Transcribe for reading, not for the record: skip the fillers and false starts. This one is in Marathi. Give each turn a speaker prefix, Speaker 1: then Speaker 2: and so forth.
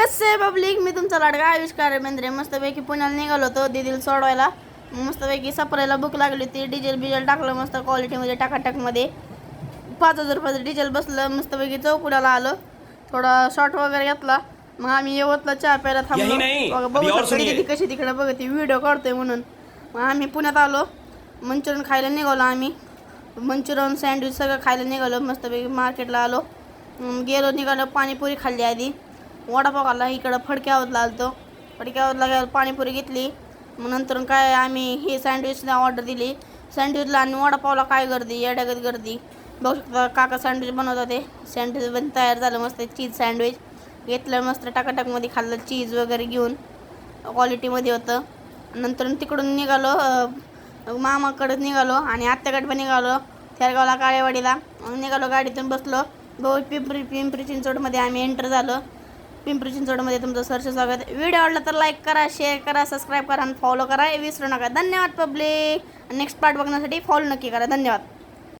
Speaker 1: कसे पब्लिक, मी तुमचा लाडका आविष्कार बेंद्रे. मस्तपैकी पुण्याला निघालो होतो दीदीला सोडवायला. मस्तपैकी सपरायला भूक लागली होती. डिझेल टाकलं मस्त क्वालिटीमध्ये टाकाटाकमध्ये. 5,000 रुपयाचं डिझेल बसलं. मस्तपैकी चौकुडाला आलो. थोडा शॉट वगैरे घेतला. मग आम्ही येवतला चहा प्यायला थांबलो. बघू शकतो दीदी कशी तिकडे बघते व्हिडिओ काढतोय म्हणून. मग आम्ही पुण्यात आलो. मंचुरियन खायला निघालो आम्ही. मंचुरियन सँडविच सगळं खायला निघालो. मस्तपैकी मार्केटला आलो. निघालो पाणीपुरी खाल्ली आधी. वडापाव खाल्ला. इकडं फडक्यावरला आलतो. फडक्यावरला गेलो पाणीपुरी घेतली. मग नंतर काय आम्ही ही सँडविचला ऑर्डर दिली. सँडविचला आणि वडापावला काय गर्दी, येड्यागत गर्दी. बघू शकता काका सँडविच बनवत होते. सँडविच पण तयार झालं मस्त. चीज सँडविच घेतलं मस्त टाकाटाकमध्ये खाल्लं. चीज वगैरे घेऊन क्वालिटीमध्ये होतं. नंतर तिकडून निघालो मामाकडे निघालो आणि आत्याकडे पण निघालो. थेरगावला काळेवाडीला निघालो. गाडीतून बसलो. पिंपरी चिंचवडमध्ये आम्ही एंटर झालो. पिंपरी चिंचवडमध्ये तुमचं सरच स्वागत. व्हिडिओ आवडला तर लाईक करा, शेअर करा, सबस्क्राईब करा आणि फॉलो करा विसरू नका. धन्यवाद पब्लिक. नेक्स्ट पार्ट बघण्यासाठी फॉलो नक्की करा. धन्यवाद.